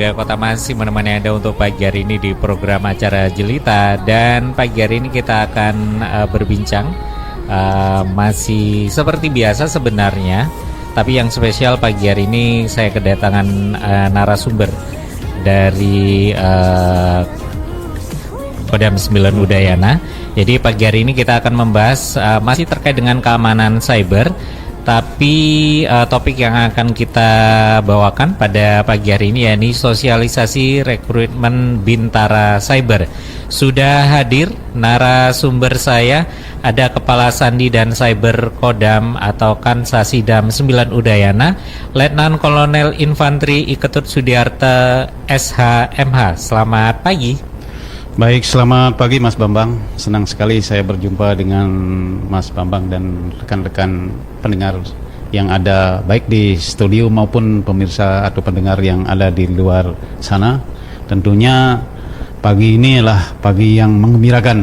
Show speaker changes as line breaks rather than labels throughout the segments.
warga Kota masih menemani Anda untuk pagi hari ini di program acara Jelita. Dan pagi hari ini kita akan berbincang masih seperti biasa sebenarnya, tapi yang spesial pagi hari ini saya kedatangan narasumber dari Kodam 9 Udayana. Jadi pagi hari ini kita akan membahas masih terkait dengan keamanan cyber. Tapi topik yang akan kita bawakan pada pagi hari ini yakni sosialisasi rekrutmen Bintara Cyber. Sudah hadir narasumber saya, ada Kepala Sandi dan Cyber Kodam atau Kansasidam 9 Udayana, Letnan Kolonel Infanteri Iketut Sudiarta SHMH. Selamat pagi.
Baik, selamat pagi Mas Bambang. Senang sekali saya berjumpa dengan Mas Bambang dan rekan-rekan pendengar yang ada baik di studio maupun pemirsa atau pendengar yang ada di luar sana. Tentunya pagi ini adalah pagi yang menggembirakan.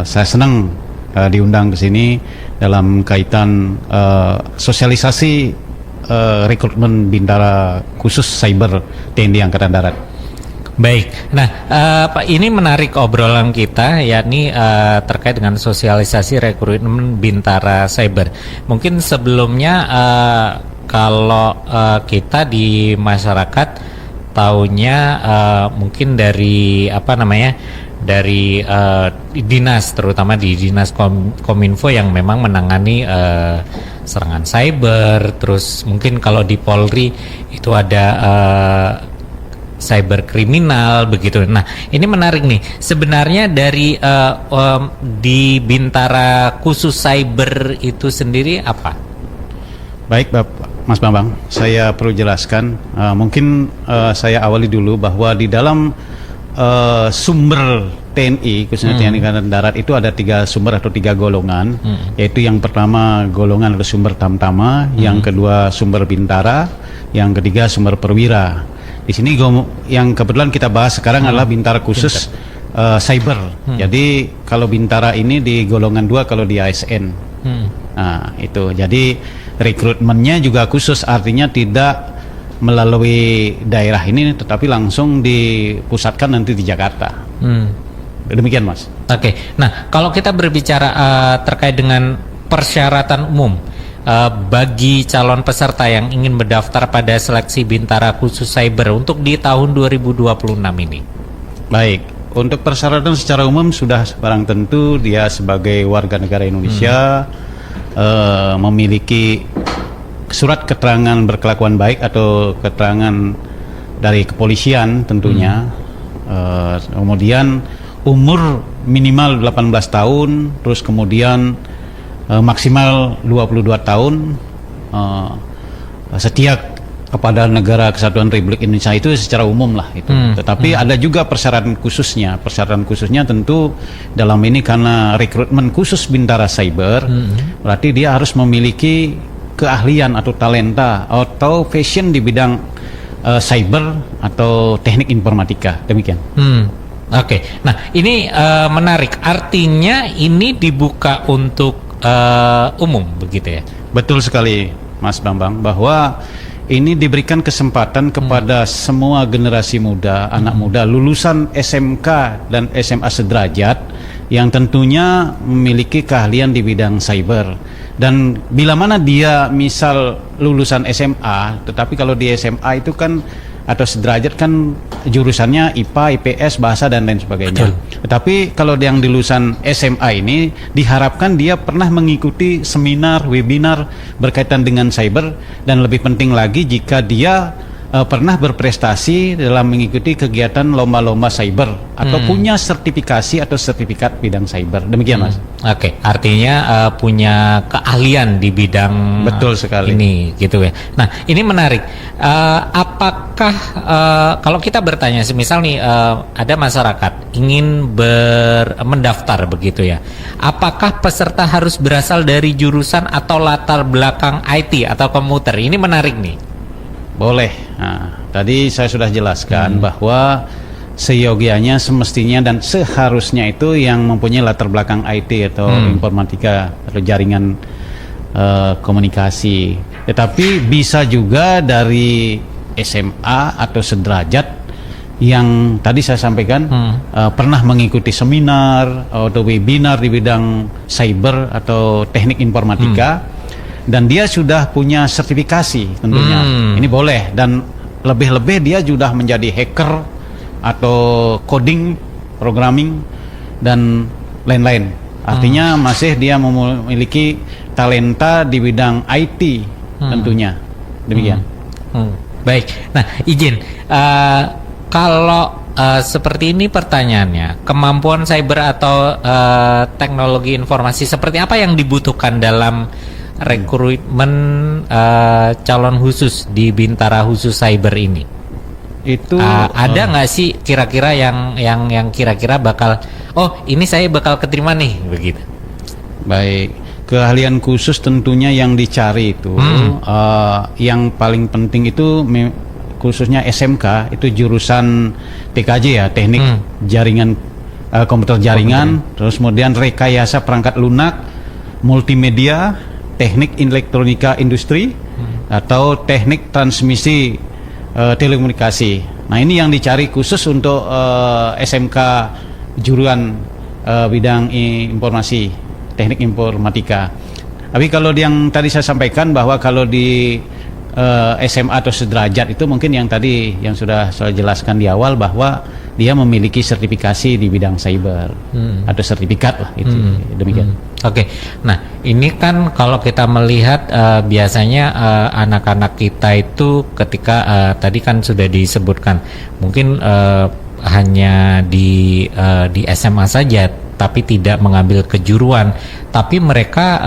Saya senang diundang ke sini dalam kaitan sosialisasi rekrutmen Bintara khusus Cyber TNI Angkatan Darat.
Baik, nah Pak, ini menarik obrolan kita, yakni terkait dengan sosialisasi rekrutmen Bintara Cyber. Mungkin sebelumnya kalau kita di masyarakat taunya mungkin dari dari dinas, terutama di dinas Kominfo yang memang menangani serangan cyber. Terus mungkin kalau di Polri itu ada cyber kriminal begitu. Nah, ini menarik nih. Sebenarnya dari di Bintara khusus cyber itu sendiri apa?
Baik, Bapak Mas Bambang, saya perlu jelaskan. Mungkin saya awali dulu bahwa di dalam sumber TNI, khususnya TNI Angkatan Darat itu ada 3 sumber atau 3 golongan, yaitu yang pertama golongan atau sumber tamtama, yang kedua sumber Bintara, yang ketiga sumber perwira. Di sini yang kebetulan kita bahas sekarang adalah Bintara khusus cyber. Jadi kalau Bintara ini di golongan 2 kalau di ASN. Nah, itu. Jadi rekrutmennya juga khusus, artinya tidak melalui daerah ini tetapi langsung dipusatkan nanti di Jakarta. Demikian, Mas.
Oke. Nah, kalau kita berbicara terkait dengan persyaratan umum bagi calon peserta yang ingin mendaftar pada seleksi Bintara khusus cyber untuk di tahun 2026 ini.
Baik, untuk persyaratan secara umum sudah barang tentu dia sebagai warga negara Indonesia memiliki surat keterangan berkelakuan baik atau keterangan dari kepolisian tentunya. Kemudian umur minimal 18 tahun, terus kemudian maksimal 22 tahun, setia kepada negara Kesatuan Republik Indonesia, itu secara umum lah itu. Tetapi ada juga persyaratan khususnya. Persyaratan khususnya tentu dalam ini karena rekrutmen khusus Bintara Cyber, berarti dia harus memiliki keahlian atau talenta atau passion di bidang cyber atau teknik informatika. Demikian.
Oke. Nah, ini menarik. Artinya ini dibuka untuk umum begitu ya?
Betul sekali, Mas Bambang, bahwa ini diberikan kesempatan kepada semua generasi muda, anak muda lulusan SMK dan SMA sederajat yang tentunya memiliki keahlian di bidang cyber. Dan bila mana dia misal lulusan SMA, tetapi kalau di SMA itu kan atau sederajat kan jurusannya IPA, IPS, bahasa dan lain sebagainya. Tetapi kalau yang di lulusan SMA ini diharapkan dia pernah mengikuti seminar, webinar berkaitan dengan cyber, dan lebih penting lagi jika dia pernah berprestasi dalam mengikuti kegiatan lomba-lomba cyber atau punya sertifikasi atau sertifikat bidang cyber. Demikian, Mas.
Oke, artinya punya keahlian di bidang
betul sekali
ini, gitu ya. Nah, ini menarik. Apakah kalau kita bertanya, semisal nih ada masyarakat ingin mendaftar begitu ya, apakah peserta harus berasal dari jurusan atau latar belakang IT atau komputer? Ini menarik nih.
Boleh. Nah, tadi saya sudah jelaskan bahwa seyogianya, semestinya dan seharusnya itu yang mempunyai latar belakang IT atau informatika atau jaringan komunikasi. Tetapi bisa juga dari SMA atau sederajat yang tadi saya sampaikan pernah mengikuti seminar atau webinar di bidang cyber atau teknik informatika dan dia sudah punya sertifikasi tentunya. Ini boleh, dan lebih-lebih dia sudah menjadi hacker atau coding, programming dan lain-lain. Artinya masih dia memiliki talenta di bidang IT tentunya. Demikian.
Baik. Nah, izin kalau seperti ini pertanyaannya, kemampuan cyber atau teknologi informasi seperti apa yang dibutuhkan dalam rekrutmen calon khusus di Bintara khusus cyber ini?
Itu
ada nggak sih kira-kira yang kira-kira bakal, oh ini saya bakal keterima nih, begitu?
Baik, keahlian khusus tentunya yang dicari itu yang paling penting itu khususnya SMK itu jurusan TKJ ya, teknik jaringan komputer jaringan, terus kemudian rekayasa perangkat lunak, multimedia, teknik elektronika industri, atau teknik transmisi telekomunikasi. Nah ini yang dicari khusus untuk SMK juruan bidang informasi, teknik informatika. Tapi kalau yang tadi saya sampaikan bahwa kalau di SMA atau sederajat itu mungkin yang tadi yang sudah saya jelaskan di awal bahwa dia memiliki sertifikasi di bidang cyber atau sertifikat lah itu. Demikian.
Oke. Nah, ini kan kalau kita melihat biasanya anak-anak kita itu ketika tadi kan sudah disebutkan mungkin hanya di SMA saja tapi tidak mengambil kejuruan, tapi mereka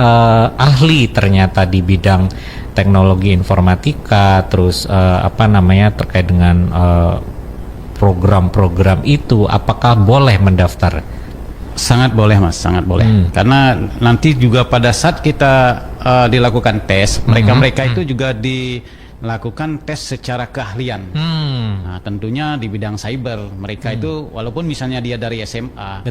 ahli ternyata di bidang teknologi informatika, terus terkait dengan program-program itu, apakah boleh mendaftar?
Sangat boleh Mas, sangat boleh. Karena nanti juga pada saat kita dilakukan tes, mereka itu juga dilakukan tes secara keahlian. Nah, tentunya di bidang cyber, mereka itu walaupun misalnya dia dari SMA,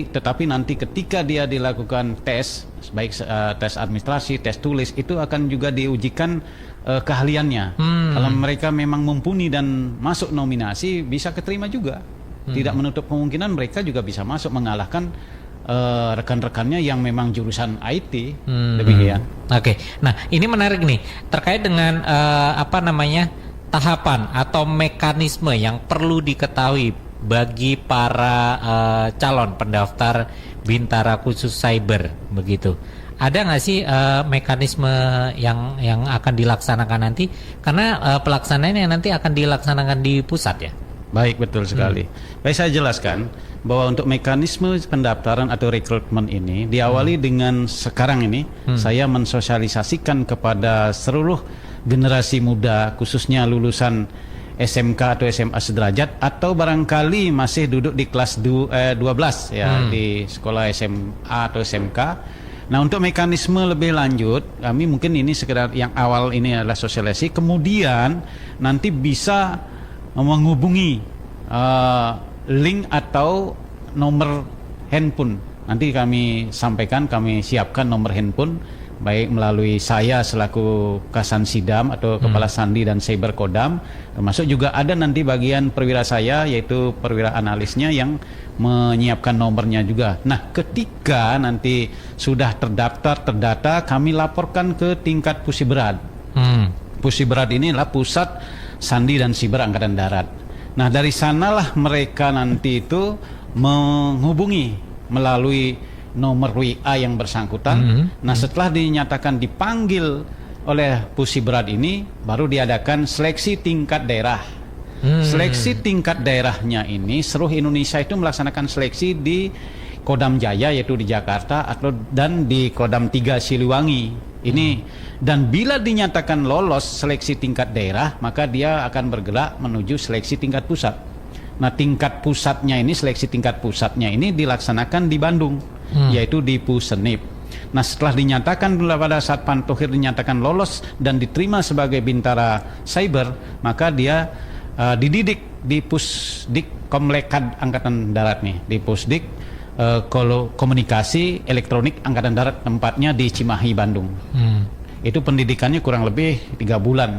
tetapi nanti ketika dia dilakukan tes, baik tes administrasi, tes tulis, itu akan juga diujikan keahliannya. Kalau mereka memang mumpuni dan masuk nominasi, bisa keterima juga. Tidak menutup kemungkinan mereka juga bisa masuk mengalahkan rekan-rekannya yang memang jurusan IT. Demikian.
Oke. Nah, ini menarik nih terkait dengan tahapan atau mekanisme yang perlu diketahui bagi para calon pendaftar Bintara khusus cyber, begitu. Ada nggak sih mekanisme yang akan dilaksanakan nanti? Karena pelaksanaannya nanti akan dilaksanakan di pusat ya.
Baik, betul sekali. Baik, saya jelaskan bahwa untuk mekanisme pendaftaran atau rekrutmen ini diawali dengan sekarang ini saya mensosialisasikan kepada seluruh generasi muda, khususnya lulusan SMK atau SMA sederajat atau barangkali masih duduk di kelas 12 ya di sekolah SMA atau SMK. Nah, untuk mekanisme lebih lanjut, kami mungkin ini sekedar yang awal ini adalah sosialisasi, kemudian nanti bisa menghubungi link atau nomor handphone. Nanti kami sampaikan, kami siapkan nomor handphone baik melalui saya selaku Kasan Sidam atau Kepala Sandi dan Cyber Kodam, termasuk juga ada nanti bagian perwira saya yaitu perwira analisnya yang menyiapkan nomornya juga. Nah, ketika nanti sudah terdata, kami laporkan ke tingkat Pusiberat. Pusiberat ini adalah Pusat Sandi dan Siber Angkatan Darat. Nah, dari sanalah mereka nanti itu menghubungi melalui nomor WA yang bersangkutan. Nah, setelah dinyatakan dipanggil oleh Pusiberat ini, baru diadakan seleksi tingkat daerah. Seleksi tingkat daerahnya ini seluruh Indonesia itu melaksanakan seleksi di Kodam Jaya yaitu di Jakarta dan di Kodam 3 Siliwangi. Ini dan bila dinyatakan lolos seleksi tingkat daerah, maka dia akan bergerak menuju seleksi tingkat pusat. Nah, seleksi tingkat pusatnya ini dilaksanakan di Bandung, yaitu di Pusenip. Nah, setelah dinyatakan pada saat Pantohir dinyatakan lolos dan diterima sebagai Bintara Cyber, maka dia dididik di Pusdik Komlekat Angkatan Darat nih, di Pusdik Komunikasi Elektronik Angkatan Darat, tempatnya di Cimahi, Bandung. Itu pendidikannya kurang lebih 3 bulan.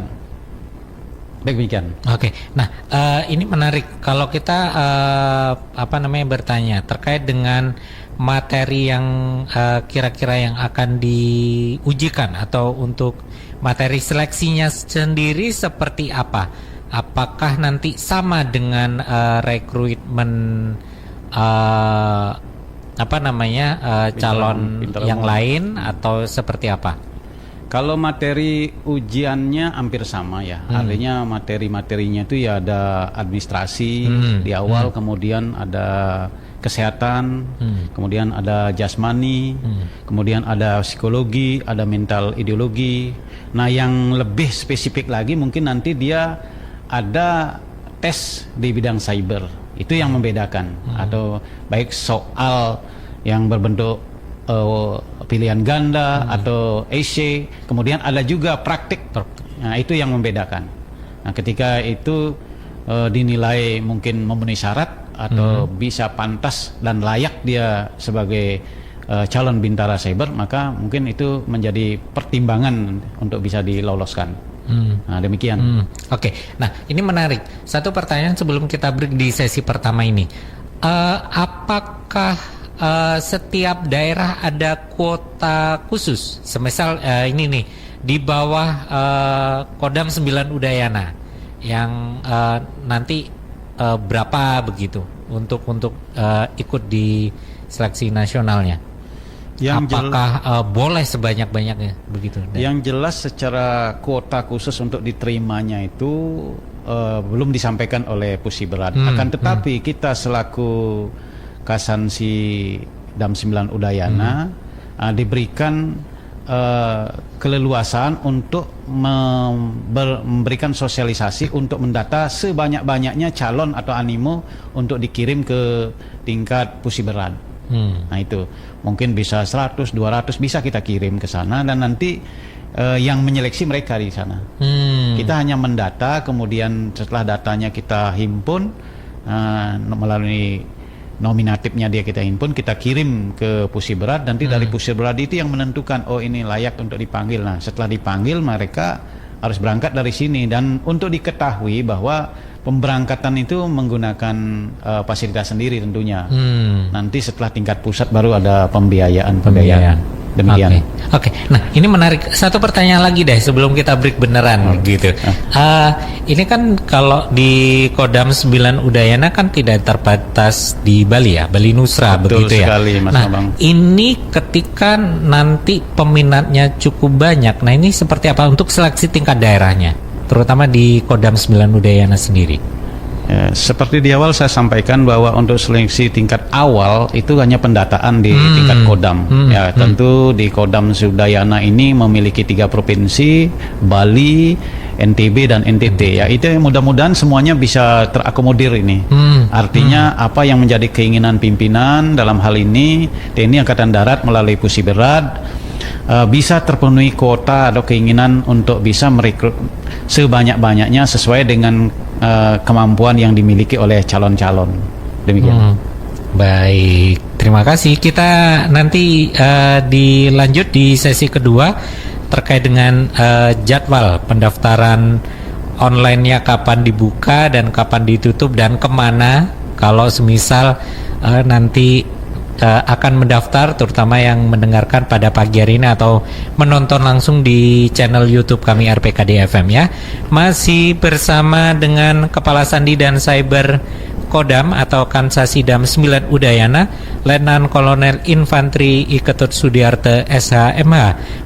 Demikian.
Oke, nah ini menarik kalau kita bertanya terkait dengan materi yang kira-kira yang akan diujikan atau untuk materi seleksinya sendiri seperti apa? Apakah nanti sama dengan rekrutmen calon
Bintara
yang
umum
lain atau seperti apa?
Kalau materi ujiannya hampir sama ya, artinya materi-materinya itu ya ada administrasi di awal, kemudian ada kesehatan, kemudian ada jasmani, kemudian ada psikologi, ada mental ideologi. Nah, yang lebih spesifik lagi mungkin nanti dia ada tes di bidang cyber. Itu yang membedakan, atau baik soal yang berbentuk pilihan ganda atau AC, kemudian ada juga praktik. Nah, itu yang membedakan. Nah, ketika itu dinilai mungkin memenuhi syarat atau bisa pantas dan layak dia sebagai calon bintara cyber, maka mungkin itu menjadi pertimbangan untuk bisa diloloskan. Nah, demikian.
Oke. Nah, ini menarik. Satu pertanyaan sebelum kita break di sesi pertama ini. Apakah setiap daerah ada kuota khusus? Semisal ini nih di bawah Kodam 9 Udayana yang nanti berapa begitu untuk ikut di seleksi nasionalnya? Apakah boleh sebanyak-banyaknya begitu?
Yang jelas secara kuota khusus untuk diterimanya itu belum disampaikan oleh Pusiberat. Akan tetapi kita selaku Kasansi Dam 9 Udayana diberikan keleluasaan untuk memberikan sosialisasi untuk mendata sebanyak-banyaknya calon atau animo untuk dikirim ke tingkat Pusiberat. Nah, itu mungkin bisa 100, 200 bisa kita kirim ke sana, dan nanti yang menyeleksi mereka di sana. Kita hanya mendata, kemudian setelah datanya kita himpun melalui nominatifnya kita himpun, kita kirim ke Pusiberat. Nanti dari Pusiberat itu yang menentukan, oh ini layak untuk dipanggil. Nah, setelah dipanggil mereka harus berangkat dari sini, dan untuk diketahui bahwa pemberangkatan itu menggunakan fasilitas sendiri tentunya. Nanti setelah tingkat pusat baru ada pembiayaan. Demikian.
Oke. Nah, ini menarik. Satu pertanyaan lagi deh sebelum kita break beneran gitu. Ini kan kalau di Kodam 9 Udayana kan tidak terbatas di Bali ya, Bali Nusra.
Betul
begitu
sekali,
ya.
Mas
Nah,
Abang.
ini ketika nanti peminatnya cukup banyak. Nah, ini seperti apa untuk seleksi tingkat daerahnya, terutama di Kodam 9 Udayana sendiri?
Seperti di awal saya sampaikan bahwa untuk seleksi tingkat awal itu hanya pendataan di tingkat Kodam. Tentu di Kodam Udayana ini memiliki 3 provinsi, Bali, NTB dan NTT. Ya, itu mudah-mudahan semuanya bisa terakomodir ini. Artinya apa yang menjadi keinginan pimpinan dalam hal ini TNI Angkatan Darat melalui Pusiberat bisa terpenuhi kuota atau keinginan untuk bisa merekrut sebanyak-banyaknya sesuai dengan kemampuan yang dimiliki oleh calon-calon. Demikian.
Baik, terima kasih. Kita nanti dilanjut di sesi kedua terkait dengan jadwal pendaftaran online-nya kapan dibuka dan kapan ditutup dan kemana kalau semisal nanti akan mendaftar, terutama yang mendengarkan pada pagi hari ini atau menonton langsung di channel YouTube kami RPKD FM ya. Masih bersama dengan Kepala Sandi dan Cyber Kodam atau Kansasi Dam 9 Udayana, Letnan Kolonel Infantri Iketut Sudiarte SHMH.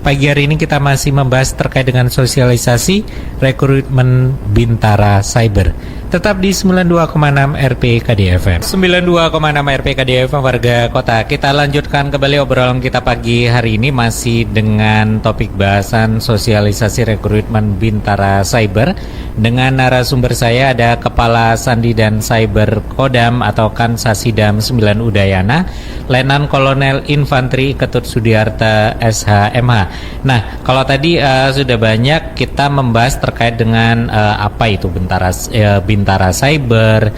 Pagi hari ini kita masih membahas terkait dengan sosialisasi rekrutmen Bintara Cyber. Tetap di 92,6 RPKD FM. 92,6 RPKD FM warga kota. Kita lanjutkan kembali obrolan kita pagi hari ini masih dengan topik bahasan sosialisasi rekrutmen Bintara Cyber. Dengan narasumber saya ada Kepala Sandi dan Cyber Kodam atau Kansasidam 9 Udayana, Letnan Kolonel Infantri Ketut Sudiarte SHMH. Nah, kalau tadi sudah banyak kita membahas terkait dengan apa itu Bintara Cyber,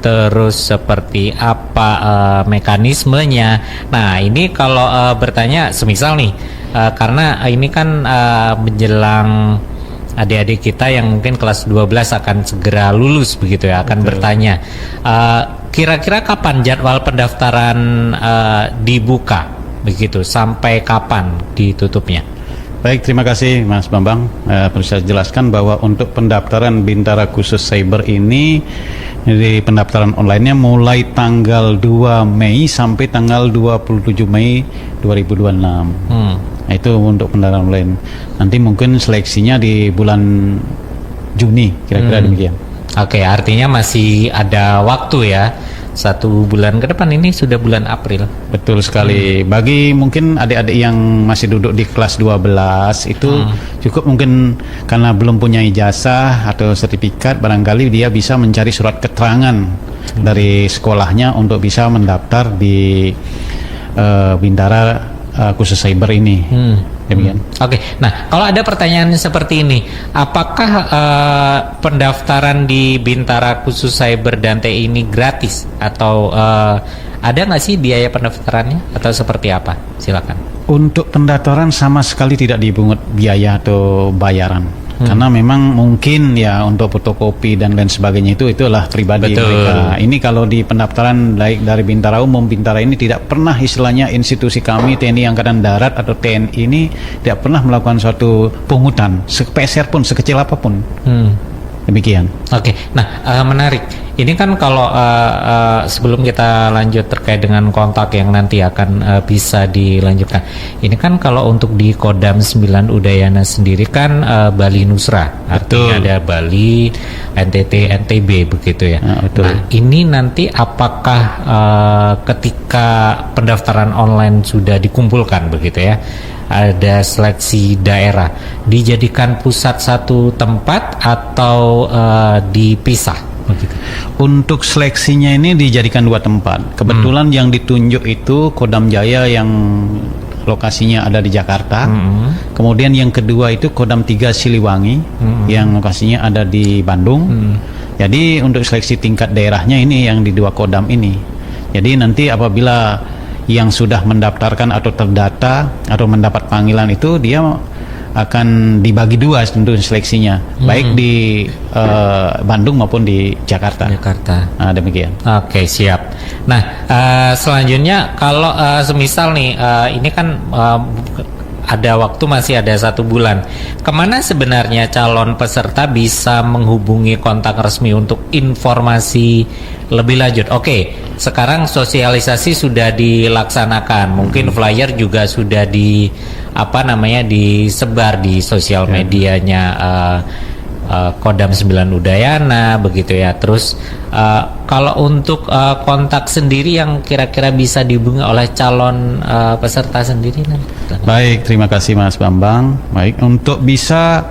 terus seperti apa mekanismenya. Nah, ini kalau bertanya semisal nih karena ini kan menjelang adik-adik kita yang mungkin kelas 12 akan segera lulus begitu ya, akan bertanya kira-kira kapan jadwal pendaftaran dibuka begitu, sampai kapan ditutupnya?
Baik, terima kasih Mas Bambang. Perlu saya jelaskan bahwa untuk pendaftaran Bintara Khusus Cyber ini, di pendaftaran online-nya mulai tanggal 2 Mei sampai tanggal 27 Mei 2026. Nah, itu untuk pendaftaran online. Nanti mungkin seleksinya di bulan Juni, kira-kira demikian.
Oke, artinya masih ada waktu ya. 1 bulan ke depan, ini sudah bulan April.
Betul sekali. Bagi mungkin adik-adik yang masih duduk di kelas 12 itu cukup mungkin karena belum punya ijazah atau sertifikat, barangkali dia bisa mencari surat keterangan dari sekolahnya untuk bisa mendaftar di Bintara Khusus Cyber ini. Demikian.
Oke, nah kalau ada pertanyaan seperti ini, apakah pendaftaran di Bintara Khusus Cyber dan TI ini gratis atau ada nggak sih biaya pendaftarannya atau seperti apa? Silakan.
Untuk pendaftaran sama sekali tidak dipungut biaya atau bayaran. Karena memang mungkin ya untuk fotokopi dan lain sebagainya itulah pribadi mereka. Ini kalau di pendaftaran baik dari Bintara Umum, Bintara ini tidak pernah istilahnya institusi kami TNI Angkatan Darat atau TNI ini tidak pernah melakukan suatu pungutan sepeser pun, sekecil apapun. Demikian.
Oke, nah menarik. Ini kan kalau sebelum kita lanjut terkait dengan kontak yang nanti akan bisa dilanjutkan. Ini kan kalau untuk di Kodam 9 Udayana sendiri kan Bali Nusra. Artinya ada Bali, NTT, NTB begitu ya.
Betul.
Nah, ini nanti apakah ketika pendaftaran online sudah dikumpulkan begitu ya, ada seleksi daerah, dijadikan pusat satu tempat atau dipisah begitu?
Untuk seleksinya ini dijadikan 2 tempat. Kebetulan yang ditunjuk itu Kodam Jaya yang lokasinya ada di Jakarta. Kemudian yang kedua itu Kodam 3 Siliwangi yang lokasinya ada di Bandung. Jadi untuk seleksi tingkat daerahnya ini yang di 2 kodam ini. Jadi nanti apabila yang sudah mendaftarkan atau terdata atau mendapat panggilan itu, dia akan dibagi 2 untuk seleksinya, baik di Bandung maupun di Jakarta. Nah, demikian.
Oke, siap. Nah, selanjutnya kalau semisal nih, ini kan ada waktu, masih ada 1 bulan. Kemana sebenarnya calon peserta bisa menghubungi kontak resmi untuk informasi lebih lanjut? Oke, sekarang sosialisasi sudah dilaksanakan, mungkin flyer juga sudah disebar di sosial medianya Kodam 9 Udayana begitu ya. Terus kalau untuk kontak sendiri yang kira-kira bisa dihubungi oleh calon peserta sendiri
Baik, terima kasih Mas Bambang. Baik, untuk bisa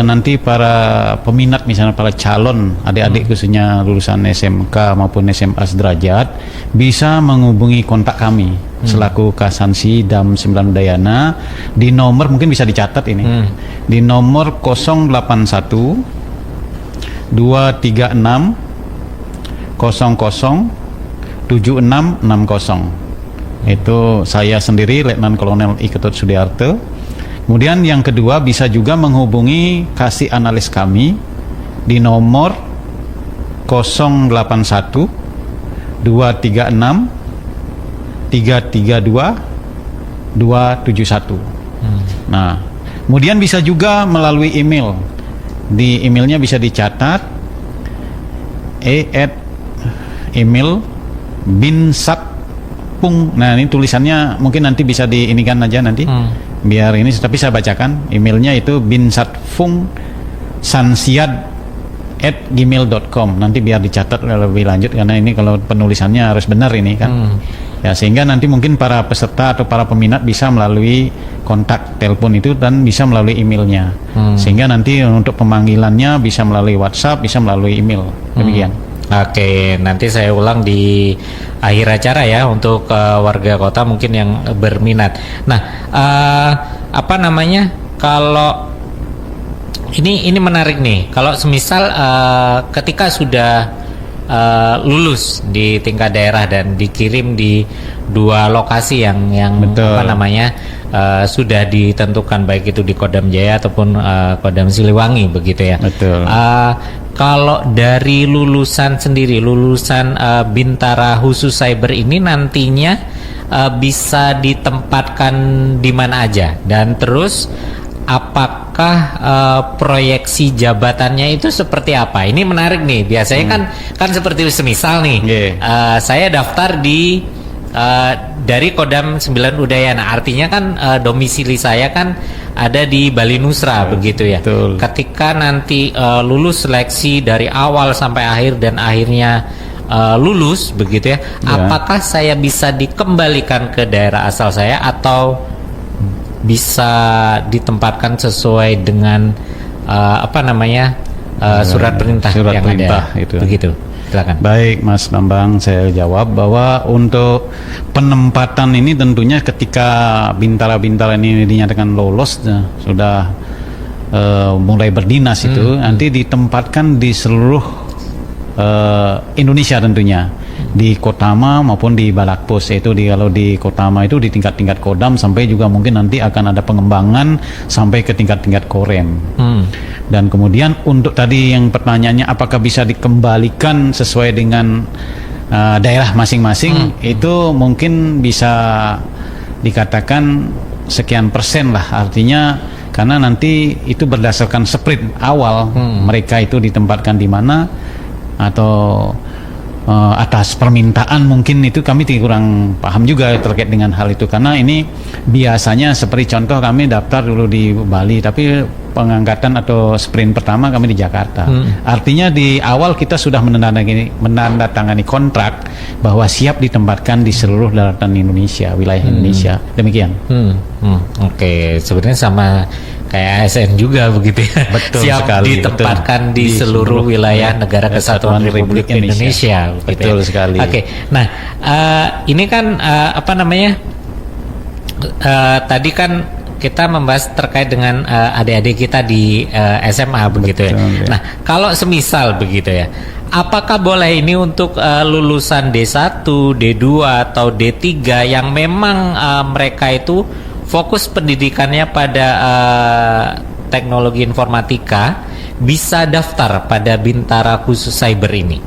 nanti para peminat, misalnya para calon adik-adik khususnya lulusan SMK maupun SMA sederajat, bisa menghubungi kontak kami selaku Kasansi Dam 9 Udayana di nomor, mungkin bisa dicatat ini, di nomor 081 236 00 7660. Itu saya sendiri, Letnan Kolonel I Ketut Sudiarto. Kemudian yang kedua bisa juga menghubungi kasih analis kami di nomor 081 236 332 271. Nah, kemudian bisa juga melalui email. Di emailnya bisa dicatat email binsatpung. Nah, ini tulisannya mungkin nanti bisa diinikan aja nanti. Biar ini, tapi saya bacakan emailnya itu binsatfungsansiad@gmail.com. Nanti biar dicatat lebih lanjut, karena ini kalau penulisannya harus benar ini kan. Ya, sehingga nanti mungkin para peserta atau para peminat bisa melalui kontak telepon itu dan bisa melalui emailnya. Sehingga nanti untuk pemanggilannya bisa melalui WhatsApp, bisa melalui email. Demikian.
Oke, nanti saya ulang di akhir acara ya untuk warga kota mungkin yang berminat. Nah, kalau ini menarik nih. Kalau semisal ketika sudah lulus di tingkat daerah dan dikirim di 2 lokasi yang
Betul.
apa namanya sudah ditentukan, baik itu di Kodam Jaya ataupun Kodam Siliwangi begitu ya.
Betul.
Kalau dari lulusan sendiri, lulusan Bintara khusus cyber ini nantinya bisa ditempatkan di mana aja, dan terus apakah proyeksi jabatannya itu seperti apa? Ini menarik nih. Biasanya kan seperti semisal nih, saya daftar di dari Kodam 9 Udayana, artinya kan domisili saya kan ada di Bali Nusra begitu ya.
Betul.
Ketika nanti lulus seleksi dari awal sampai akhir dan akhirnya lulus begitu ya, apakah saya bisa dikembalikan ke daerah asal saya atau bisa ditempatkan sesuai dengan surat perintah yang
perintah
ada
itu.
begitu. Silakan.
Baik, Mas Bambang, saya jawab bahwa untuk penempatan ini tentunya ketika bintara-bintara ini dinyatakan lolos, sudah mulai berdinas itu, nanti ditempatkan di seluruh Indonesia tentunya, di Kotama maupun di Balakpos. Itu kalau di Kotama itu di tingkat-tingkat Kodam, sampai juga mungkin nanti akan ada pengembangan sampai ke tingkat-tingkat Korem. Dan kemudian untuk tadi yang pertanyaannya apakah bisa dikembalikan sesuai dengan daerah masing-masing, itu mungkin bisa dikatakan sekian persen lah, artinya karena nanti itu berdasarkan sprint awal mereka itu ditempatkan di mana, atau atas permintaan mungkin, itu kami kurang paham juga terkait dengan hal itu, karena ini biasanya seperti contoh kami daftar dulu di Bali, tapi pengangkatan atau sprint pertama kami di Jakarta. Artinya di awal kita sudah menandatangani kontrak bahwa siap ditempatkan di seluruh daratan Indonesia, wilayah Indonesia. Demikian.
Oke, sebenarnya sama kayak ASN juga begitu ya.
Betul
siap
sekali,
ditempatkan
betul.
di seluruh wilayah negara Kesatuan Republik Indonesia.
Betul sekali.
Oke, nah ini kan tadi kan kita membahas terkait dengan adik-adik kita di SMA begitu.
Betul, ya.
Nah, kalau semisal begitu ya, apakah boleh ini untuk lulusan D1, D2 atau D3 yang memang mereka itu fokus pendidikannya pada teknologi informatika, bisa daftar pada Bintara khusus cyber ini?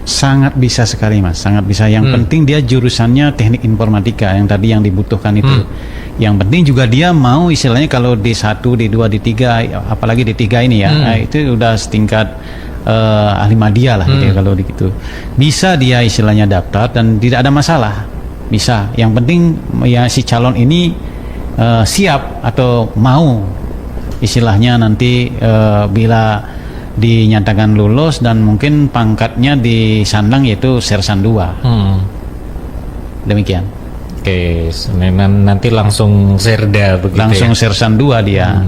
Sangat bisa sekali, Mas, sangat bisa. Yang penting dia jurusannya teknik informatika yang tadi yang dibutuhkan itu. Yang penting juga dia mau istilahnya kalau D1, D2, D3, apalagi D3 ini ya, itu udah setingkat ahli media lah gitu ya, kalau begitu. Bisa dia istilahnya daftar dan tidak ada masalah. Bisa. Yang penting ya si calon ini siap atau mau istilahnya nanti bila dinyatakan lulus dan mungkin pangkatnya disandang yaitu Sersan 2. Demikian.
Oke, nanti langsung Serda begitu
langsung
ya?
Sersan 2 dia.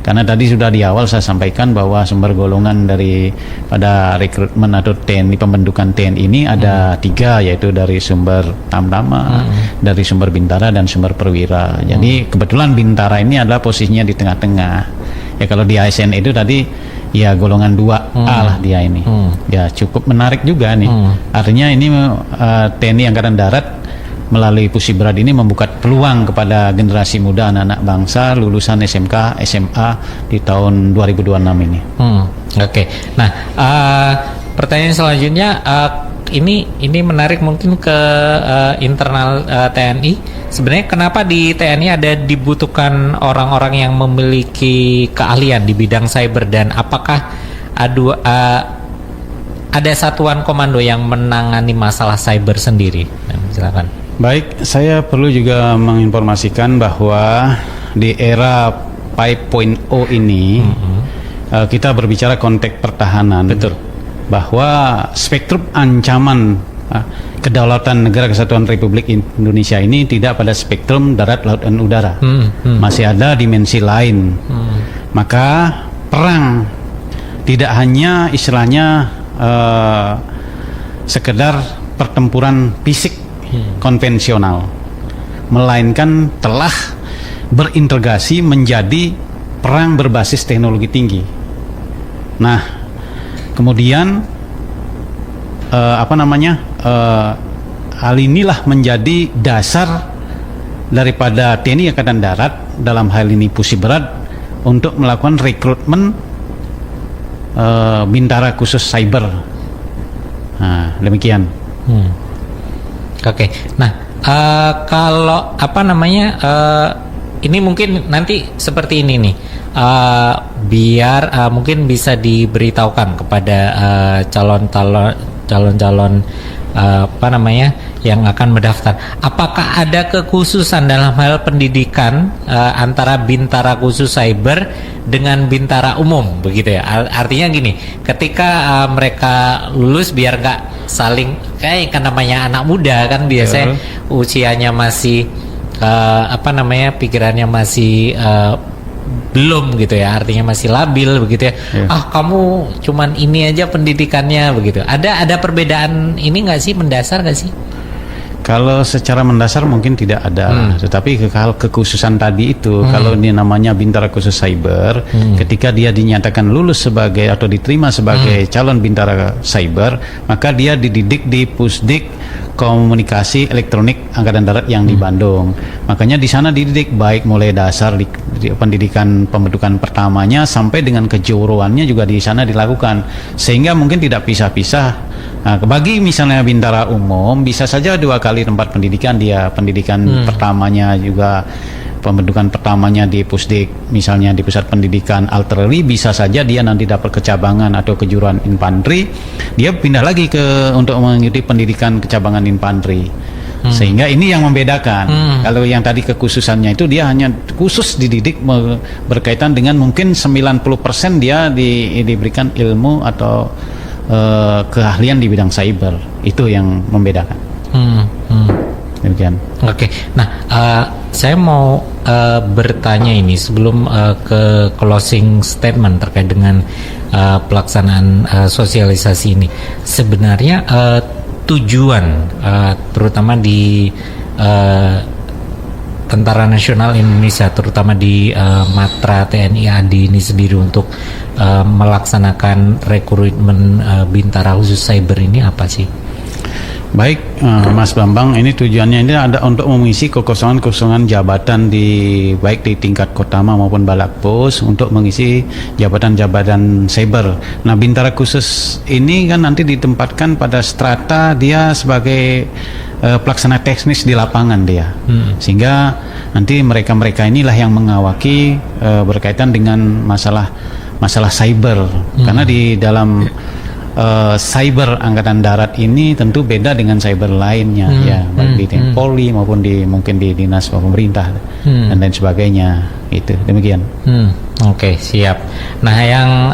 Karena tadi sudah di awal saya sampaikan bahwa sumber golongan dari pada rekrutmen atau TNI, pembentukan TNI ini ada 3, yaitu dari sumber Tamtama, dari sumber Bintara dan sumber Perwira. Jadi kebetulan Bintara ini adalah posisinya di tengah-tengah. Ya kalau di ASN itu tadi ya golongan 2A lah dia ini. Ya cukup menarik juga nih. Artinya ini TNI Angkatan Darat melalui Pusibrat ini membuka peluang kepada generasi muda anak-anak bangsa lulusan SMK, SMA di tahun 2026 ini.
Oke. Nah, pertanyaan selanjutnya ini menarik mungkin ke internal TNI. Sebenarnya kenapa di TNI ada dibutuhkan orang-orang yang memiliki keahlian di bidang cyber, dan apakah ada satuan komando yang menangani masalah cyber sendiri? Silakan.
Baik, saya perlu juga menginformasikan bahwa di era 5.0 ini kita berbicara konteks pertahanan.
Betul.
Bahwa spektrum ancaman kedaulatan negara kesatuan Republik Indonesia ini tidak pada spektrum darat, laut, dan udara. Masih ada dimensi lain. Maka perang tidak hanya istilahnya sekedar pertempuran fisik konvensional, melainkan telah berintegrasi menjadi perang berbasis teknologi tinggi. Nah, kemudian hal inilah menjadi dasar daripada TNI Angkatan Darat dalam hal ini Pusi Berat untuk melakukan rekrutmen bintara khusus cyber. Nah, demikian.
Oke. Nah, kalau ini mungkin nanti seperti ini nih. Biar mungkin bisa diberitahukan kepada calon-calon yang akan mendaftar. Apakah ada kekhususan dalam hal pendidikan antara bintara khusus cyber dengan bintara umum, begitu ya? Artinya gini, ketika mereka lulus biar nggak saling kayak namanya anak muda kan biasanya usianya masih pikirannya masih belum gitu ya, artinya masih labil begitu ya. Kamu cuman ini aja pendidikannya begitu. Ada perbedaan ini nggak sih, mendasar nggak sih?
Kalau secara mendasar mungkin tidak ada, tetapi hal kekhususan tadi itu, kalau ini namanya bintara khusus cyber, ketika dia dinyatakan lulus sebagai atau diterima sebagai calon bintara cyber, maka dia dididik di Pusdik Komunikasi Elektronik Angkatan Darat yang di Bandung. Makanya di sana dididik baik mulai dasar di pendidikan pembentukan pertamanya sampai dengan kejuruannya juga di sana dilakukan, sehingga mungkin tidak pisah-pisah. Nah, bagi misalnya bintara umum bisa saja 2 kali tempat pendidikan dia, pendidikan pertamanya juga pembentukan pertamanya di Pusdik, misalnya di Pusat Pendidikan Artileri, bisa saja dia nanti dapat kecabangan atau kejuruan infanteri, dia pindah lagi untuk mengikuti pendidikan kecabangan infanteri. Sehingga ini yang membedakan. Kalau yang tadi kekhususannya itu dia hanya khusus dididik berkaitan dengan mungkin 90% dia diberikan ilmu atau keahlian di bidang cyber. Itu yang membedakan. Demikian.
Oke. Nah, saya mau bertanya ini sebelum ke closing statement terkait dengan pelaksanaan sosialisasi ini. Sebenarnya tujuan terutama di Tentara Nasional Indonesia, terutama di Matra TNI AD ini sendiri untuk melaksanakan rekrutmen bintara khusus cyber ini apa sih?
Baik, Mas Bambang, ini tujuannya ini ada untuk mengisi kekosongan-kekosongan jabatan baik di tingkat Kotama maupun Balakpos untuk mengisi jabatan-jabatan cyber. Nah, bintara khusus ini kan nanti ditempatkan pada strata dia sebagai pelaksana teknis di lapangan dia, sehingga nanti mereka inilah yang mengawaki berkaitan dengan masalah cyber, karena di dalam cyber Angkatan Darat ini tentu beda dengan cyber lainnya, ya, baik di Polri maupun mungkin di dinas pemerintah dan lain sebagainya. Itu demikian.
Oke, siap. Nah, yang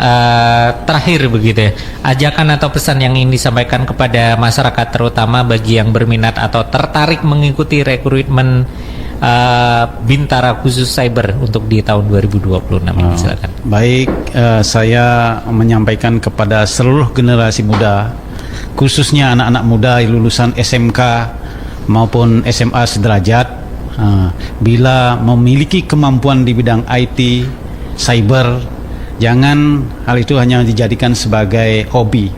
terakhir begitu ya, ajakan atau pesan yang ingin disampaikan kepada masyarakat, terutama bagi yang berminat atau tertarik mengikuti rekrutmen bintara khusus cyber untuk di tahun 2026 ini, silakan.
Baik, saya menyampaikan kepada seluruh generasi muda, khususnya anak-anak muda lulusan SMK maupun SMA sederajat, bila memiliki kemampuan di bidang IT, cyber, jangan hal itu hanya dijadikan sebagai hobi.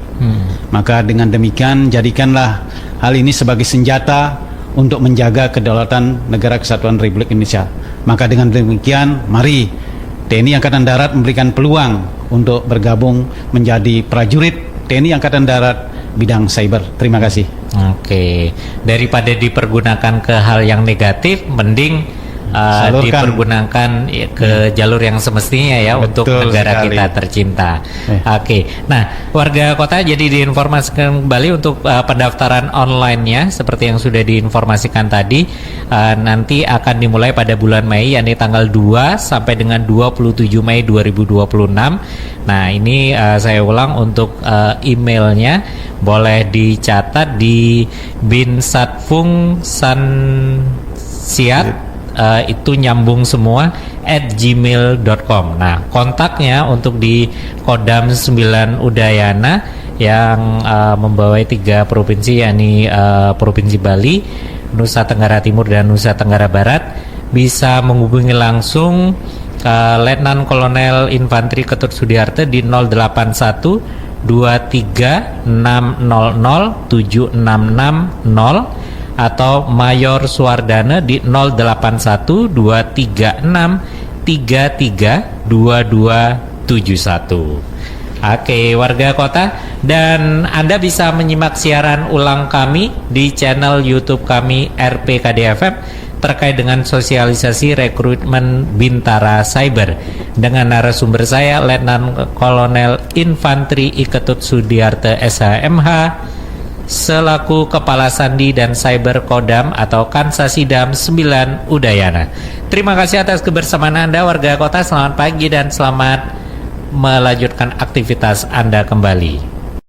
Maka dengan demikian jadikanlah hal ini sebagai senjata untuk menjaga kedaulatan Negara Kesatuan Republik Indonesia. Maka dengan demikian, mari TNI Angkatan Darat memberikan peluang untuk bergabung menjadi prajurit TNI Angkatan Darat bidang cyber. Terima kasih.
Oke, daripada dipergunakan ke hal yang negatif, mending dipergunakan ke jalur yang semestinya ya. Betul, untuk negara sekali. Kita tercinta. Oke, nah warga kota jadi diinformasikan kembali untuk pendaftaran online-nya seperti yang sudah diinformasikan tadi, nanti akan dimulai pada bulan Mei, yakni tanggal 2 sampai dengan 27 Mei 2026. Nah, ini saya ulang untuk emailnya boleh dicatat di binsatfungsansiat itu nyambung semua @gmail.com. Nah, kontaknya untuk di Kodam 9 Udayana yang membawai 3 provinsi, yakni Provinsi Bali, Nusa Tenggara Timur dan Nusa Tenggara Barat, bisa menghubungi langsung Letnan Kolonel Infanteri Ketut Sudiarte di 081 236007660 atau Mayor Suwardana di 081236332271. Oke, warga kota, dan Anda bisa menyimak siaran ulang kami di channel YouTube kami RPKDFM terkait dengan sosialisasi rekrutmen Bintara Cyber dengan narasumber saya Letnan Kolonel Infantri Iketut Sudiarte SHMH selaku Kepala Sandi dan Cyber Kodam atau Kansasidam 9 Udayana. Terima kasih atas kebersamaan Anda warga kota, selamat pagi dan selamat melanjutkan aktivitas Anda kembali.